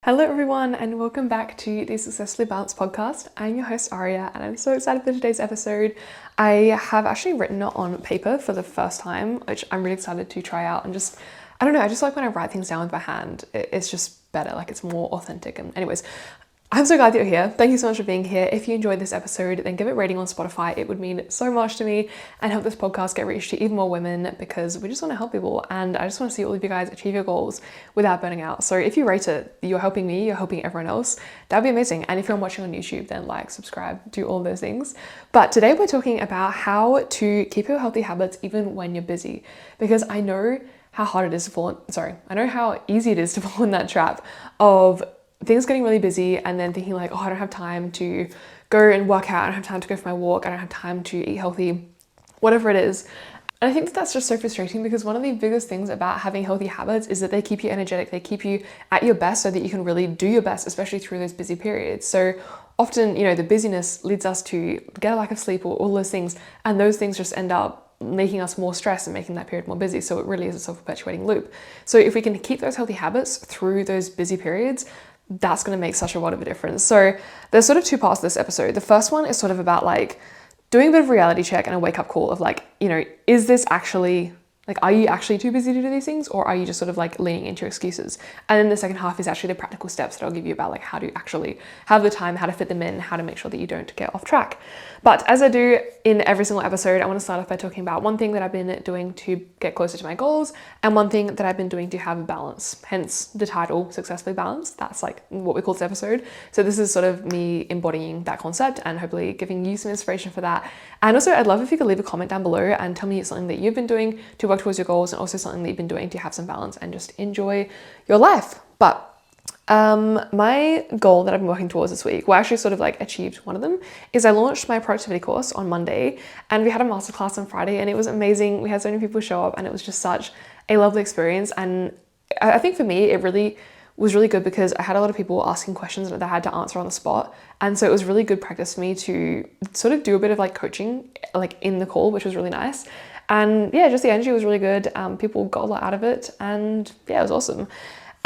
Hello everyone and welcome back to the Successfully Balanced podcast. I'm your host Aria and I'm so excited for today's episode. I have actually written it on paper for the first time, which I'm really excited to try out and I don't know, I just like when I write things down with my hand, it's just better, like it's more authentic. And anyways, I'm so glad that you're here. Thank you so much for being here. If you enjoyed this episode, then give it a rating on Spotify. It would mean so much to me and help this podcast get reached to even more women because we just want to help people and I just want to see all of you guys achieve your goals without burning out. So if you rate it, you're helping me, you're helping everyone else. That'd be amazing. And if you're watching on YouTube, then like, subscribe, do all those things. But today we're talking about how to keep your healthy habits even when you're busy, because I know how hard it is to fall, I know how easy it is to fall in that trap of things getting really busy and then thinking like, oh, I don't have time to go and work out, I don't have time to go for my walk, I don't have time to eat healthy, whatever it is. And I think that's just so frustrating because one of the biggest things about having healthy habits is that they keep you energetic, they keep you at your best so that you can really do your best, especially through those busy periods. So often, the busyness leads us to get a lack of sleep or all those things, and those things just end up making us more stressed and making that period more busy. So it really is a self-perpetuating loop. So if we can keep those healthy habits through those busy periods, that's going to make such a lot of a difference. So there's sort of two parts to this episode. The first one is sort of about like doing a bit of a reality check and a wake up call of like, is this actually like, are you actually too busy to do these things, or are you just sort of like leaning into excuses? And then the second half is actually the practical steps that I'll give you about like how to actually have the time, how to fit them in, how to make sure that you don't get off track. But as I do in every single episode, I want to start off by talking about one thing that I've been doing to get closer to my goals and one thing that I've been doing to have a balance, hence the title Successfully Balanced. That's like what we call this episode. So this is sort of me embodying that concept and hopefully giving you some inspiration for that. And also I'd love if you could leave a comment down below and tell me something that you've been doing to work towards your goals and also something that you've been doing to have some balance and just enjoy your life. But my goal that I've been working towards this week, well, I actually sort of like achieved one of them, is I launched my productivity course on Monday and we had a masterclass on Friday and it was amazing. We had so many people show up and it was just such a lovely experience. And I think for me, it really was really good because I had a lot of people asking questions that I had to answer on the spot. And so it was really good practice for me to sort of do a bit of like coaching, like in the call, which was really nice. And yeah, just the energy was really good. People got a lot out of it and yeah, it was awesome.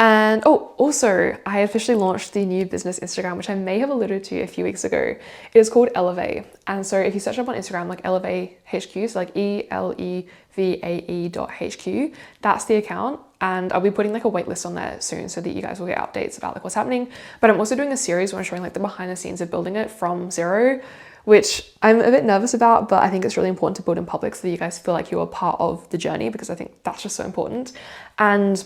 And also I officially launched the new business Instagram, which I may have alluded to a few weeks ago. It is called Elevate. And so if you search up on Instagram, like Elevate HQ, so like ELEVAE.HQ, that's the account. And I'll be putting like a wait list on there soon so that you guys will get updates about like what's happening. But I'm also doing a series where I'm showing like the behind the scenes of building it from zero, which I'm a bit nervous about, but I think it's really important to build in public so that you guys feel like you're a part of the journey, because I think that's just so important. And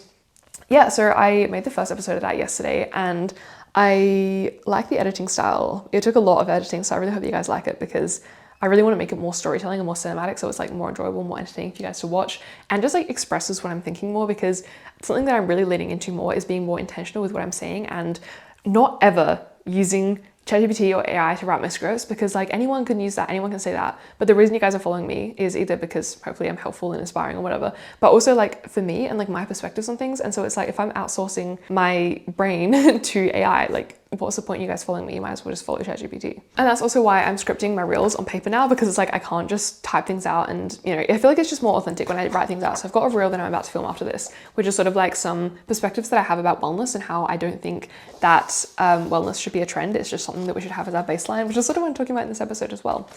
yeah, so I made the first episode of that yesterday and I like the editing style. It took a lot of editing, so I really hope you guys like it because I really want to make it more storytelling and more cinematic, so it's like more enjoyable, more entertaining for you guys to watch and just like expresses what I'm thinking more, because something that I'm really leaning into more is being more intentional with what I'm saying and not ever using ChatGPT or AI to write my scripts, because like anyone can use that, anyone can say that. But the reason you guys are following me is either because hopefully I'm helpful and inspiring or whatever, but also like for me and like my perspectives on things. And so it's like, if I'm outsourcing my brain to AI, like what's the point you guys following me? You might as well just follow ChatGPT. And that's also why I'm scripting my reels on paper now, because it's like, I can't just type things out and, I feel like it's just more authentic when I write things out. So I've got a reel that I'm about to film after this, which is sort of like some perspectives that I have about wellness and how I don't think that wellness should be a trend. It's just something that we should have as our baseline, which is sort of what I'm talking about in this episode as well.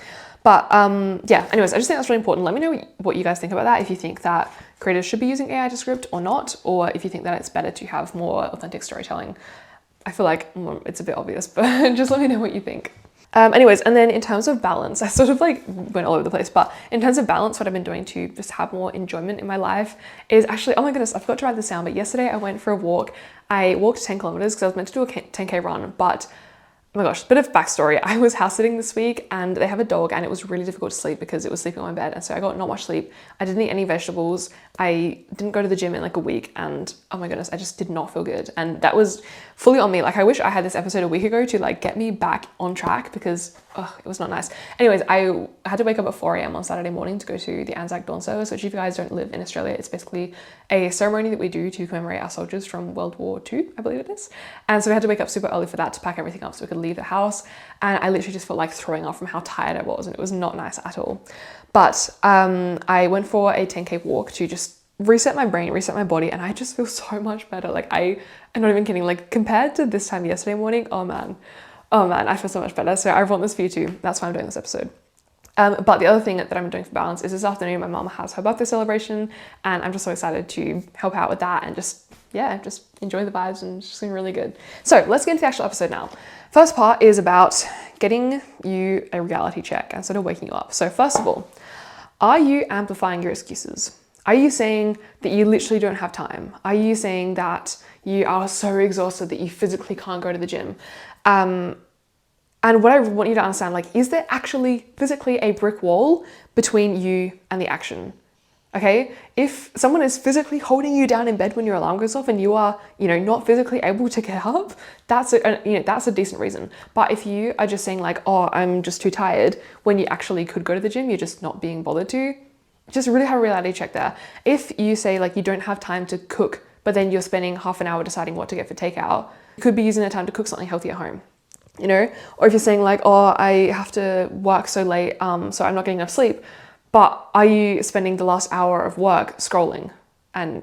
But yeah, anyways, I just think that's really important. Let me know what you guys think about that. If you think that creators should be using AI to script or not, or if you think that it's better to have more authentic storytelling. I feel like it's a bit obvious, but just let me know what you think. Anyways, and then in terms of balance, I sort of like went all over the place, but in terms of balance, what I've been doing to just have more enjoyment in my life is actually, oh my goodness, I forgot to write this down, but yesterday I went for a walk. I walked 10 kilometers because I was meant to do a 10K run, but oh my gosh, bit of backstory. I was house sitting this week and they have a dog and it was really difficult to sleep because it was sleeping on my bed. And so I got not much sleep. I didn't eat any vegetables. I didn't go to the gym in like a week and oh my goodness, I just did not feel good. And that was fully on me. Like I wish I had this episode a week ago to like get me back on track because it was not nice. Anyways, I had to wake up at 4 a.m. on Saturday morning to go to the Anzac Dawn Service, which if you guys don't live in Australia, it's basically a ceremony that we do to commemorate our soldiers from World War II, I believe it is. And so we had to wake up super early for that to pack everything up so we could leave the house. And I literally just felt like throwing up from how tired I was and it was not nice at all. But I went for a 10K walk to just reset my brain, reset my body, and I just feel so much better. Like I'm not even kidding, like compared to this time yesterday morning, oh man, I feel so much better. So I want this for you too. That's why I'm doing this episode. But the other thing that I'm doing for balance is this afternoon my mom has her birthday celebration, and I'm just so excited to help out with that and just enjoy the vibes, and it's just been really good. So let's get into the actual episode now. First part is about getting you a reality check and sort of waking you up. So first of all, are you amplifying your excuses? Are you saying that you literally don't have time? Are you saying that you are so exhausted that you physically can't go to the gym? And what I want you to understand, like, is there actually physically a brick wall between you and the action? Okay, if someone is physically holding you down in bed when your alarm goes off and you are, not physically able to get up, that's a decent reason. But if you are just saying like, oh, I'm just too tired, when you actually could go to the gym, you're just not being bothered to, just really have a reality check there. If you say like you don't have time to cook, but then you're spending half an hour deciding what to get for takeout, you could be using that time to cook something healthy at home. Or if you're saying like, oh, I have to work so late, so I'm not getting enough sleep, but are you spending the last hour of work scrolling and,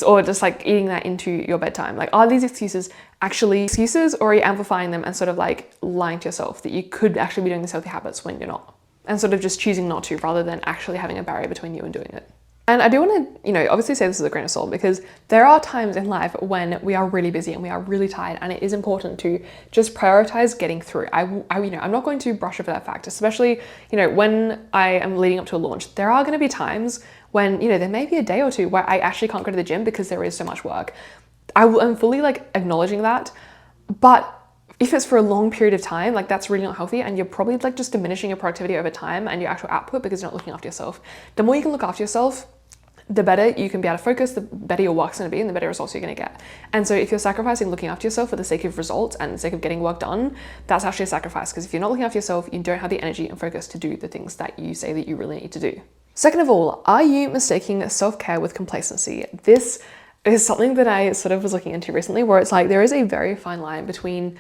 or just like eating that into your bedtime? Like, are these excuses actually excuses, or are you amplifying them and sort of like lying to yourself that you could actually be doing these healthy habits when you're not? And sort of just choosing not to, rather than actually having a barrier between you and doing it. And I do want to, obviously say this with a grain of salt, because there are times in life when we are really busy and we are really tired, and it is important to just prioritize getting through. I'm not going to brush over that fact, especially, when I am leading up to a launch. There are going to be times when, there may be a day or two where I actually can't go to the gym because there is so much work. I'm fully like acknowledging that, but if it's for a long period of time, like that's really not healthy, and you're probably like just diminishing your productivity over time and your actual output because you're not looking after yourself. The more you can look after yourself, the better you can be able to focus, the better your work's going to be, and the better results you're going to get. And so if you're sacrificing looking after yourself for the sake of results and the sake of getting work done, that's actually a sacrifice, because if you're not looking after yourself, you don't have the energy and focus to do the things that you say that you really need to do. Second of all, are you mistaking self-care with complacency? This is something that I sort of was looking into recently, where it's like there is a very fine line between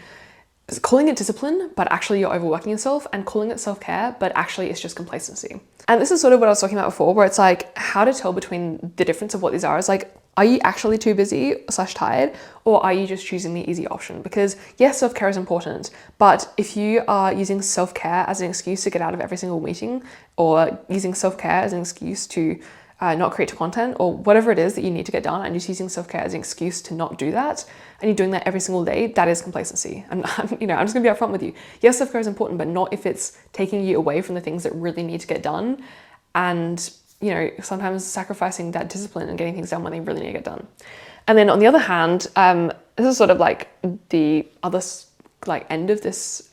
calling it discipline, but actually you're overworking yourself, and calling it self-care, but actually it's just complacency. And this is sort of what I was talking about before, where it's like how to tell between the difference of what these are. It's like, are you actually too busy / tired, or are you just choosing the easy option? Because yes, self-care is important, but if you are using self-care as an excuse to get out of every single meeting, or using self-care as an excuse to not create content, or whatever it is that you need to get done, and just using self-care as an excuse to not do that, and you're doing that every single day, that is complacency. And I'm just gonna be upfront with you. Yes, self-care is important, but not if it's taking you away from the things that really need to get done, and sometimes sacrificing that discipline and getting things done when they really need to get done. And then on the other hand, this is sort of like the other end of this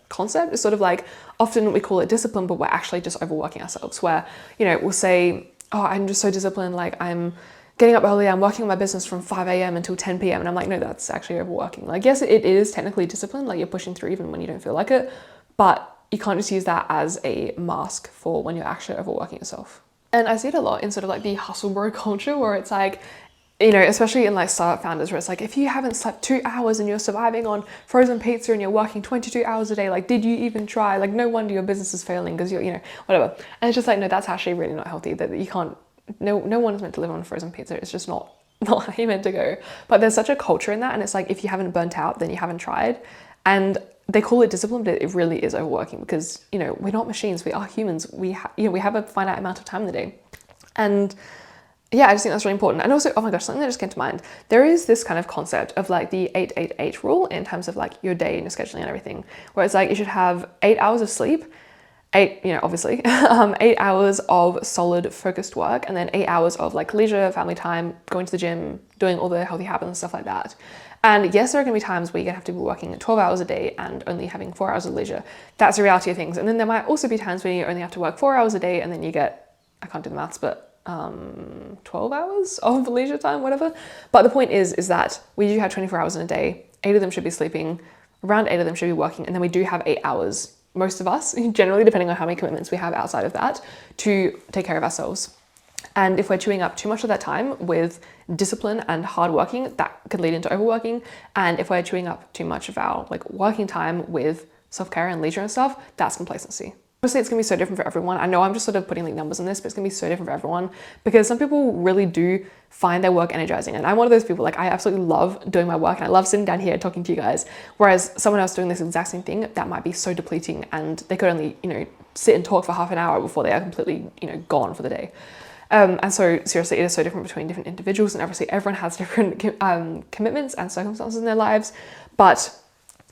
concept is sort of like, often we call it discipline, but we're actually just overworking ourselves, where we'll say, oh, I'm just so disciplined, like I'm getting up early, I'm working on my business from 5 a.m. until 10 p.m. And I'm like, no, that's actually overworking. Like, yes, it is technically discipline, like you're pushing through even when you don't feel like it, but you can't just use that as a mask for when you're actually overworking yourself. And I see it a lot in sort of like the hustle bro culture, where it's like, especially in like startup founders, where it's like, if you haven't slept 2 hours and you're surviving on frozen pizza and you're working 22 hours a day, like, did you even try? Like, no wonder your business is failing because you're, whatever. And it's just like, no, that's actually really not healthy. That you can't, no one is meant to live on frozen pizza. It's just not how you're meant to go. But there's such a culture in that. And it's like, if you haven't burnt out, then you haven't tried. And they call it discipline, but it really is overworking, because, we're not machines. We are humans. We have a finite amount of time in the day. And yeah, I just think that's really important. And also, oh my gosh, something that just came to mind. There is this kind of concept of like the 8-8-8 rule in terms of like your day and your scheduling and everything, where it's like you should have 8 hours of sleep, 8 hours of solid focused work, and then 8 hours of like leisure, family time, going to the gym, doing all the healthy habits and stuff like that. And yes, there are going to be times where you're going to have to be working 12 hours a day and only having 4 hours of leisure. That's the reality of things. And then there might also be times where you only have to work 4 hours a day, and then you get, I can't do the maths, but 12 hours of leisure time, whatever. But the point is that we do have 24 hours in a day. 8 of them should be sleeping, around 8 of them should be working, and then we do have 8 hours, most of us, generally, depending on how many commitments we have outside of that, to take care of ourselves. And if we're chewing up too much of that time with discipline and hard working, that could lead into overworking. And if we're chewing up too much of our like working time with self-care and leisure and stuff, that's complacency. Obviously, it's gonna be so different for everyone. I know I'm just sort of putting like numbers on this, but it's gonna be so different for everyone because some people really do find their work energizing. And I'm one of those people, like I absolutely love doing my work and I love sitting down here talking to you guys. Whereas someone else doing this exact same thing, that might be so depleting and they could only, sit and talk for half an hour before they are completely, gone for the day. And so seriously, it is so different between different individuals, and obviously everyone has different commitments and circumstances in their lives. But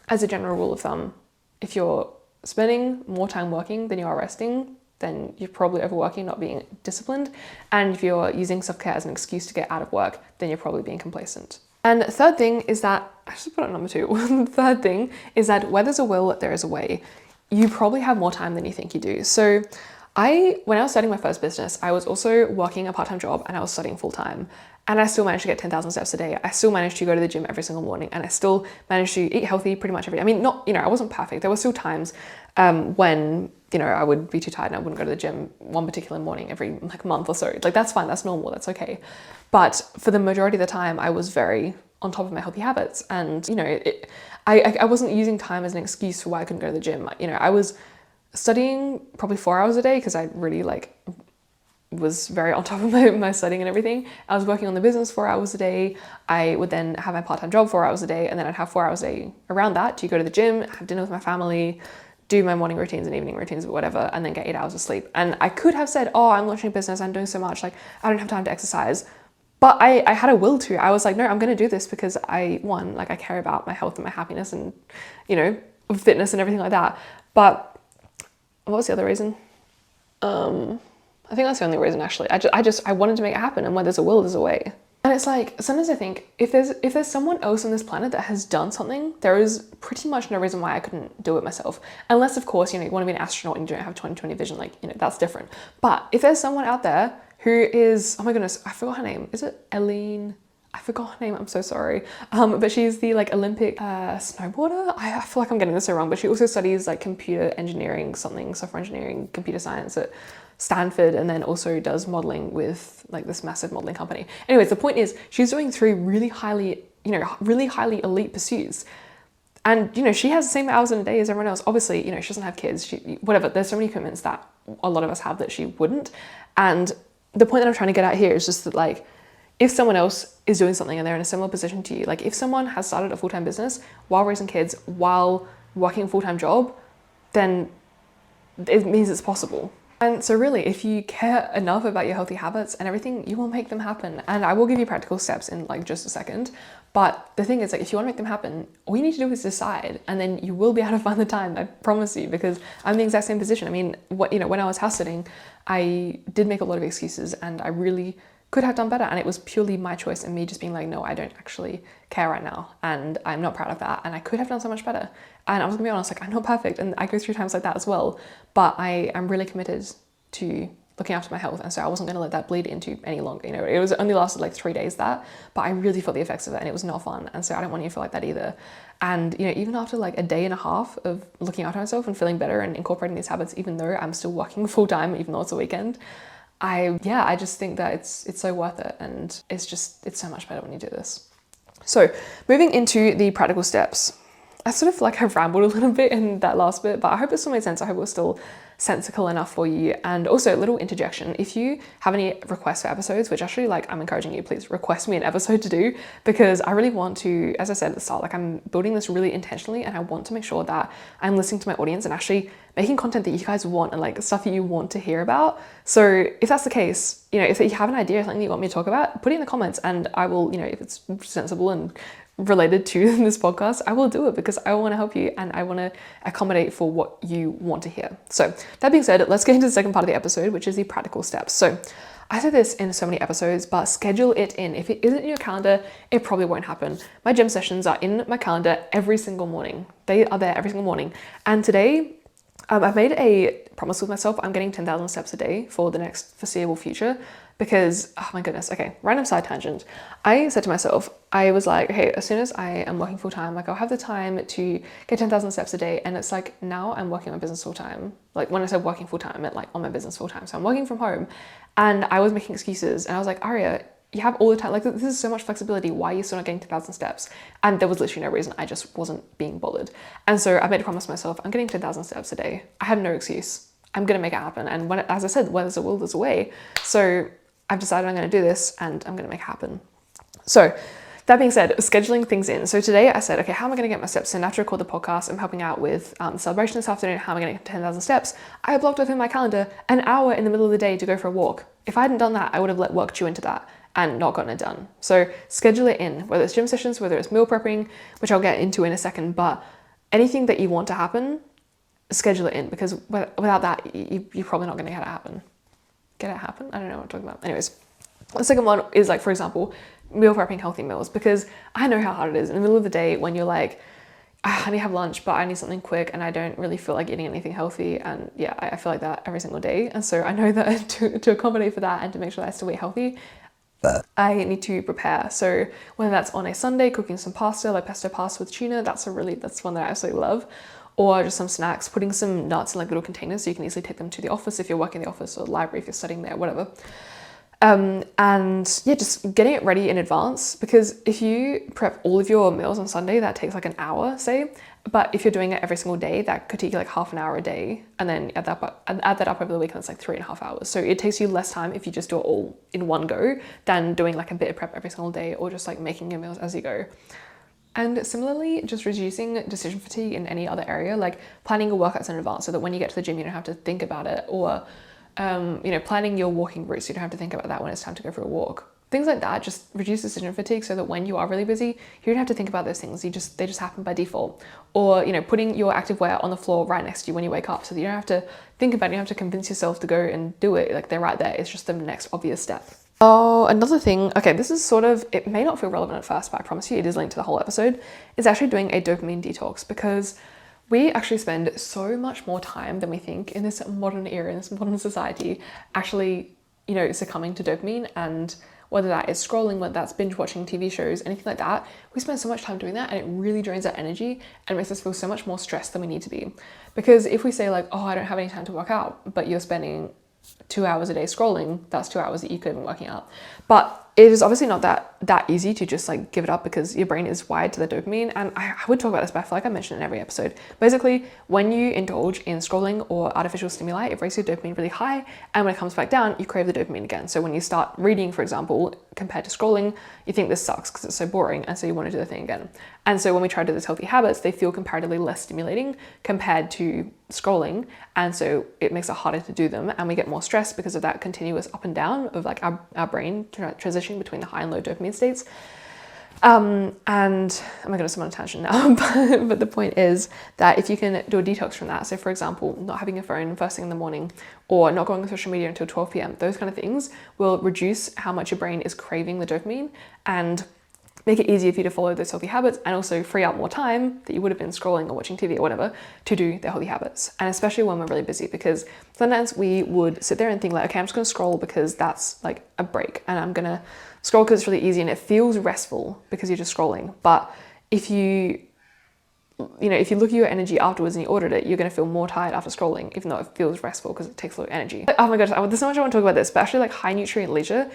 as a general rule of thumb, if you're spending more time working than you are resting, then you're probably overworking, not being disciplined. And if you're using self-care as an excuse to get out of work, then you're probably being complacent. And the third thing is that, I should put it number 2. The third thing is that where there's a will, there is a way. You probably have more time than you think you do. So when I was starting my first business, I was also working a part-time job and I was studying full-time. And I still managed to get 10,000 steps a day. I still managed to go to the gym every single morning, and I still managed to eat healthy pretty much every day. I mean, not, I wasn't perfect. There were still times when, I would be too tired and I wouldn't go to the gym one particular morning every month or so. Like that's fine, that's normal, that's okay. But for the majority of the time, I was very on top of my healthy habits. And, I wasn't using time as an excuse for why I couldn't go to the gym. I was studying probably 4 hours a day because I really was very on top of my studying and everything. I was working on the business 4 hours a day. I would then have my part-time job 4 hours a day, and then I'd have 4 hours a day around that to go to the gym, have dinner with my family, do my morning routines and evening routines or whatever, and then get 8 hours of sleep. And I could have said, oh, I'm launching a business, I'm doing so much, I don't have time to exercise. But I had a will to. I was like, no, I'm gonna do this because I care about my health and my happiness and, fitness and everything like that. But what was the other reason? I think that's the only reason actually. I wanted to make it happen, and where there's a will, there's a way. And it's like, sometimes I think if there's someone else on this planet that has done something, there is pretty much no reason why I couldn't do it myself. Unless of course, you want to be an astronaut and you don't have 20/20 vision, that's different. But if there's someone out there who is, oh my goodness, I forgot her name. Is it Eileen? I forgot her name, I'm so sorry. But she's the Olympic snowboarder. I feel like I'm getting this so wrong, but she also studies computer engineering, software engineering, computer science at Stanford, and then also does modeling with this massive modeling company. Anyways, the point is she's doing 3 really highly elite pursuits. And, she has the same hours in a day as everyone else. Obviously, she doesn't have kids, whatever. There's so many commitments that a lot of us have that she wouldn't. And the point that I'm trying to get at here is just that if someone else is doing something and they're in a similar position to you, if someone has started a full-time business while raising kids, while working a full-time job, then it means it's possible. And so really, if you care enough about your healthy habits and everything, you will make them happen. And I will give you practical steps in just a second. But the thing is, if you want to make them happen, all you need to do is decide, and then you will be able to find the time, I promise you, because I'm in the exact same position. I mean, when I was house sitting, I did make a lot of excuses and I really could have done better, and it was purely my choice and me just being like, no, I don't actually care right now, and I'm not proud of that, and I could have done so much better. And I was gonna be honest, I'm not perfect, and I go through times like that as well, but I am really committed to looking after my health, and so I wasn't gonna let that bleed into any longer. It was only lasted 3 days but I really felt the effects of it, and it was not fun, and so I don't want you to feel like that either. And even after a day and a half of looking after myself and feeling better and incorporating these habits, even though I'm still working full time, even though it's a weekend, I just think that it's so worth it, and it's so much better when you do this. So moving into the practical steps. I sort of feel like I've rambled a little bit in that last bit, but I hope it still made sense. I hope it was still sensical enough for you. And also a little interjection, if you have any requests for episodes, which actually I'm encouraging you, please request me an episode to do, because I really want to, as I said at the start, I'm building this really intentionally, and I want to make sure that I'm listening to my audience and actually making content that you guys want and stuff that you want to hear about. So if that's the case, if you have an idea or something that you want me to talk about, put it in the comments, and I will, if it's sensible and related to this podcast, I will do it, because I want to help you and I want to accommodate for what you want to hear. So that being said, let's get into the second part of the episode, which is the practical steps. So I say this in so many episodes, but schedule it in. If it isn't in your calendar, it probably won't happen. My gym sessions are in my calendar every single morning. They are there every single morning. And today, I've made a promise with myself. I'm getting 10,000 steps a day for the next foreseeable future, because, oh my goodness, okay, random side tangent. I said to myself, I was like, hey, as soon as I am working full time, I'll have the time to get 10,000 steps a day. And it's now I'm working on my business full time. When I said working full time, I meant on my business full time. So I'm working from home, and I was making excuses, and I was like, Aria, you have all the time, this is so much flexibility, why are you still not getting 10,000 steps? And there was literally no reason, I just wasn't being bothered. And so I made a promise to myself, I'm getting 10,000 steps a day. I have no excuse. I'm gonna make it happen. And when, as I said, where there's a will, there's a way. So I've decided I'm gonna do this and I'm gonna make it happen. So that being said, scheduling things in. So today I said, okay, how am I going to get my steps in? After I record the podcast, I'm helping out with the celebration this afternoon. How am I going to get 10,000 steps? I blocked off in my calendar an hour in the middle of the day to go for a walk. If I hadn't done that, I would have let work chew into that and not gotten it done. So schedule it in, whether it's gym sessions, whether it's meal prepping, which I'll get into in a second, but anything that you want to happen, schedule it in, because without that, you're probably not going to get it happen. Get it happen? I don't know what I'm talking about. Anyways, the second one is like, for example, meal prepping healthy meals, because I know how hard it is in the middle of the day when you're like, I need to have lunch, but I need something quick and I don't really feel like eating anything healthy. And yeah, I feel like that every single day. And so I know that to accommodate for that and to make sure that I still eat healthy, I need to prepare. So whether that's on a Sunday, cooking some pasta, like pesto pasta with tuna, that's one that I absolutely love. Or just some snacks, putting some nuts in like little containers so you can easily take them to the office if you're working in the office, or the library if you're studying there, whatever. And yeah, just getting it ready in advance, because if you prep all of your meals on Sunday, that takes like an hour, say. But if you're doing it every single day, that could take you like half an hour a day, and then add that up over the weekend, it's like 3.5 hours. So it takes you less time if you just do it all in one go than doing like a bit of prep every single day, or just like making your meals as you go. And similarly, just reducing decision fatigue in any other area, like planning your workouts in advance so that when you get to the gym, you don't have to think about it, or planning your walking route so you don't have to think about that when it's time to go for a walk. Things like that just reduce decision fatigue, so that when you are really busy, you don't have to think about those things. They just happen by default. Or, putting your activewear on the floor right next to you when you wake up, so that you don't have to think about it, you don't have to convince yourself to go and do it. Like, they're right there. It's just the next obvious step. Oh, another thing, okay, this is it may not feel relevant at first, but I promise you it is linked to the whole episode, is actually doing a dopamine detox, because we actually spend so much more time than we think in this modern era, in this modern society, actually, succumbing to dopamine. And whether that is scrolling, whether that's binge watching TV shows, anything like that, we spend so much time doing that, and it really drains our energy and makes us feel so much more stressed than we need to be. Because if we say like, oh, I don't have any time to work out, but you're spending 2 hours a day scrolling, that's 2 hours that you could have been working out. But it is obviously not that easy to just like give it up, because your brain is wired to the dopamine. And I would talk about this, but I feel like I mentioned it in every episode. Basically, when you indulge in scrolling or artificial stimuli, it raises your dopamine really high, and when it comes back down, you crave the dopamine again. So when you start reading, for example, compared to scrolling, you think this sucks because it's so boring, and so you want to do the thing again. And so when we try to do these healthy habits, they feel comparatively less stimulating compared to scrolling, and so it makes it harder to do them, and we get more stressed because of that continuous up and down of like our brain transitioning between the high and low dopamine states. And I'm going to on a tangent now, but the point is that if you can do a detox from that, so for example, not having your phone first thing in the morning, or not going on social media until 12 p.m, those kind of things will reduce how much your brain is craving the dopamine, and make it easier for you to follow those healthy habits, and also free up more time that you would have been scrolling or watching TV or whatever to do the healthy habits. And especially when we're really busy, because sometimes we would sit there and think like, okay, I'm just going to scroll because that's like a break, and I'm going to scroll because it's really easy and it feels restful because you're just scrolling. But if you look at your energy afterwards and you audit it, you're going to feel more tired after scrolling, even though it feels restful because it takes a lot of energy. Oh my gosh, there's so much I want to talk about this, but actually like high nutrient leisure,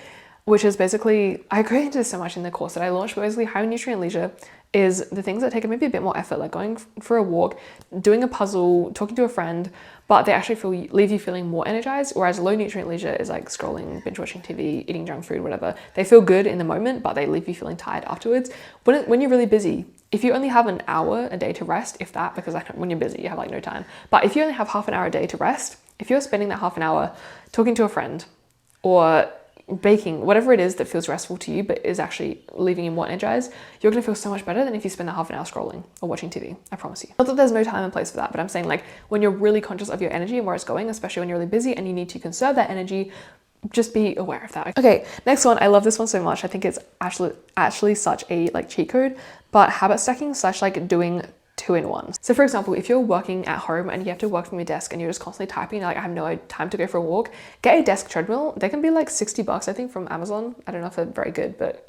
which is basically, I go into this so much in the course that I launched, but basically high nutrient leisure is the things that take maybe a bit more effort, like going for a walk, doing a puzzle, talking to a friend, but they actually leave you feeling more energized, whereas low nutrient leisure is like scrolling, binge watching TV, eating junk food, whatever. They feel good in the moment, but they leave you feeling tired afterwards. When you're really busy, if you only have an hour a day to rest, if that, because when you're busy, you have like no time. But if you only have half an hour a day to rest, if you're spending that half an hour talking to a friend or baking, whatever it is that feels restful to you but is actually leaving you more energized, you're going to feel so much better than if you spend that half an hour scrolling or watching TV, I promise you. Not that there's no time and place for that, but I'm saying like when you're really conscious of your energy and where it's going, especially when you're really busy and you need to conserve that energy, just be aware of that. Okay, next one. I love this one so much. I think it's actually such a like cheat code, but habit stacking / like doing 2-in-1. So for example, if you're working at home and you have to work from your desk and you're just constantly typing, like I have no time to go for a walk, get a desk treadmill. They can be like $60, I think, from Amazon. I don't know if they're very good, but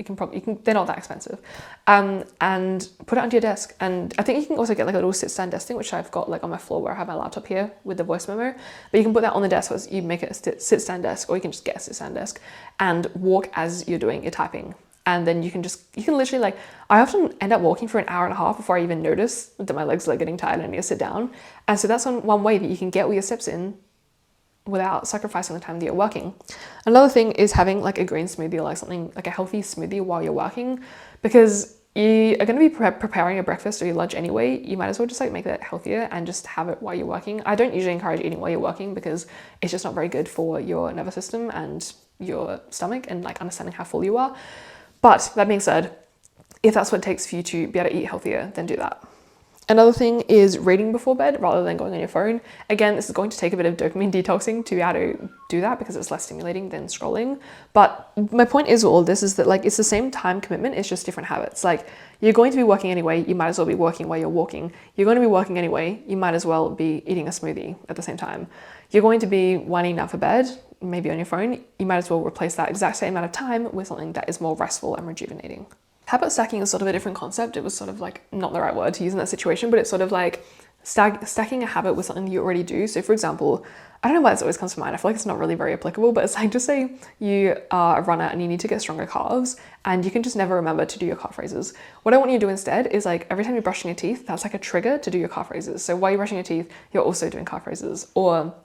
they're not that expensive. And put it onto your desk. And I think you can also get like a little sit-stand desk thing, which I've got like on my floor where I have my laptop here with the voice memo. But you can put that on the desk, so you make it a sit-stand desk, or you can just get a sit-stand desk and walk as you're doing your typing. And then you can literally like, I often end up walking for an hour and a half before I even notice that my legs are like getting tired and I need to sit down. And so that's one way that you can get all your steps in without sacrificing the time that you're working. Another thing is having like a green smoothie or like something like a healthy smoothie while you're working, because you are going to be preparing a breakfast or your lunch anyway. You might as well just like make that healthier and just have it while you're working. I don't usually encourage eating while you're working because it's just not very good for your nervous system and your stomach and like understanding how full you are. But that being said, if that's what it takes for you to be able to eat healthier, then do that. Another thing is reading before bed rather than going on your phone. Again, this is going to take a bit of dopamine detoxing to be able to do that because it's less stimulating than scrolling. But my point is all this is that like it's the same time commitment, it's just different habits. Like you're going to be working anyway, you might as well be working while you're walking. You're going to be working anyway, you might as well be eating a smoothie at the same time. You're going to be winding down for bed, maybe on your phone, you might as well replace that exact same amount of time with something that is more restful and rejuvenating. Habit stacking is sort of a different concept. It was sort of like not the right word to use in that situation, but it's sort of like stacking a habit with something you already do. So for example, I don't know why this always comes to mind. I feel like it's not really very applicable, but it's like just say you are a runner and you need to get stronger calves and you can just never remember to do your calf raises. What I want you to do instead is like every time you're brushing your teeth, that's like a trigger to do your calf raises. So while you're brushing your teeth, you're also doing calf raises. Or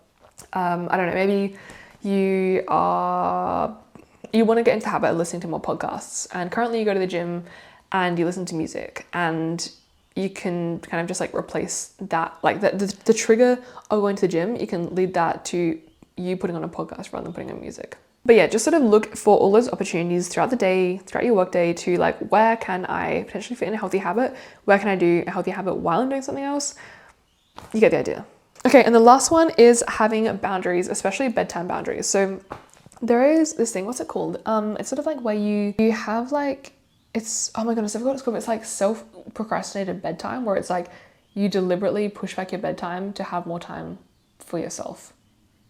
I don't know, maybe you want to get into the habit of listening to more podcasts, and currently you go to the gym and you listen to music, and you can kind of just like replace that, like the trigger of going to the gym, you can lead that to you putting on a podcast rather than putting on music. But yeah, just sort of look for all those opportunities throughout the day, throughout your work day, to like, where can I potentially fit in a healthy habit? Where can I do a healthy habit while I'm doing something else? You get the idea. Okay, and the last one is having boundaries, especially bedtime boundaries. So there is this thing, what's it called? It's sort of like where you have like, it's, oh my goodness, I forgot what it's called, but it's like self-procrastinated bedtime, where it's like you deliberately push back your bedtime to have more time for yourself.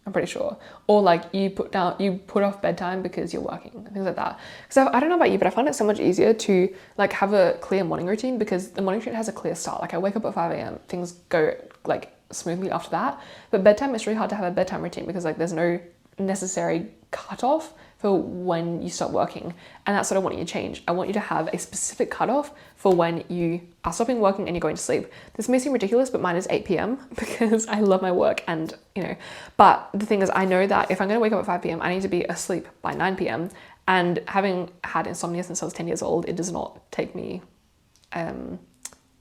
I'm pretty sure. Or like you put off bedtime because you're working, things like that. So I don't know about you, but I find it so much easier to like have a clear morning routine, because the morning routine has a clear start. Like I wake up at 5 a.m, things go like smoothly after that. But bedtime, it's really hard to have a bedtime routine because like there's no necessary cutoff for when you stop working. And that's what I want you to change. I want you to have a specific cutoff for when you are stopping working and you're going to sleep. This may seem ridiculous, but mine is 8 p.m. because I love my work and, you know, but the thing is, I know that if I'm going to wake up at 5 p.m, I need to be asleep by 9 p.m. And having had insomnia since I was 10 years old, it does not take me,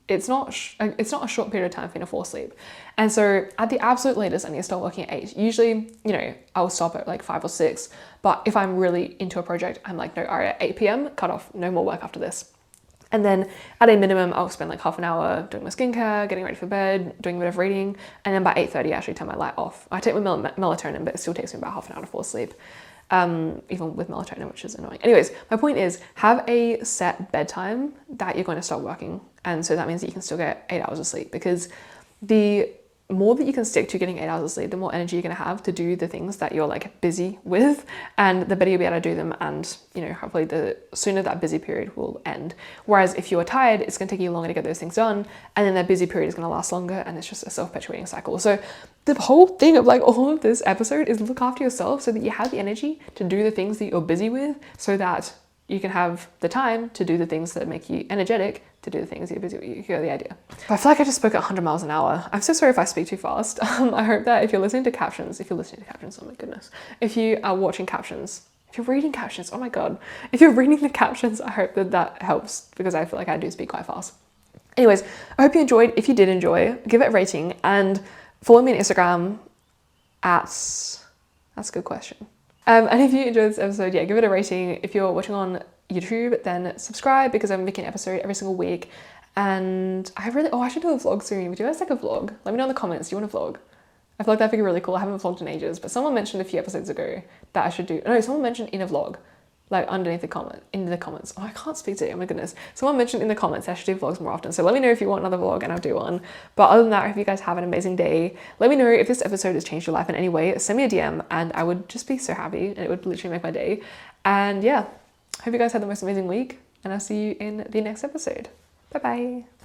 it's not a short period of time for me to fall asleep. And so at the absolute latest, I need to start working at 8. Usually, you know, I'll stop at like 5 or 6. But if I'm really into a project, I'm like, no, all right, 8 p.m, cut off, no more work after this. And then at a minimum, I'll spend like half an hour doing my skincare, getting ready for bed, doing a bit of reading. And then by 8:30, I actually turn my light off. I take my melatonin, but it still takes me about half an hour to fall asleep. Even with melatonin, which is annoying. Anyways, my point is, have a set bedtime that you're going to start working. And so that means that you can still get 8 hours of sleep, because the more that you can stick to getting 8 hours of sleep, the more energy you're going to have to do the things that you're like busy with, and the better you'll be able to do them. And, you know, hopefully the sooner that busy period will end. Whereas if you're tired, it's going to take you longer to get those things done. And then that busy period is going to last longer, and it's just a self-perpetuating cycle. So the whole thing of like all of this episode is look after yourself so that you have the energy to do the things that you're busy with, so that you can have the time to do the things that make you energetic to do the things you're busy with. You get the idea. I feel like I just spoke at 100 miles an hour. I'm so sorry if I speak too fast. I hope that if you're listening to captions, oh my goodness, if you are watching captions, if you're reading captions, oh my God, if you're reading the captions, I hope that that helps, because I feel like I do speak quite fast. Anyways, I hope you enjoyed. If you did enjoy, give it a rating and follow me on Instagram that's a good question. And if you enjoyed this episode, yeah, give it a rating. If you're watching on YouTube, then subscribe, because I'm making an episode every single week. And I should do a vlog soon. Would you guys like a vlog? Let me know in the comments. Do you want a vlog? I feel like that'd be really cool. I haven't vlogged in ages, but someone mentioned a few episodes ago that I should do. No, someone mentioned in a vlog, like underneath the comments. Oh, I can't speak today. Oh my goodness. Someone mentioned in the comments I should do vlogs more often. So let me know if you want another vlog and I'll do one. But other than that, I hope you guys have an amazing day. Let me know if this episode has changed your life in any way. Send me a DM and I would just be so happy, and it would literally make my day. And yeah, hope you guys had the most amazing week, and I'll see you in the next episode. Bye bye.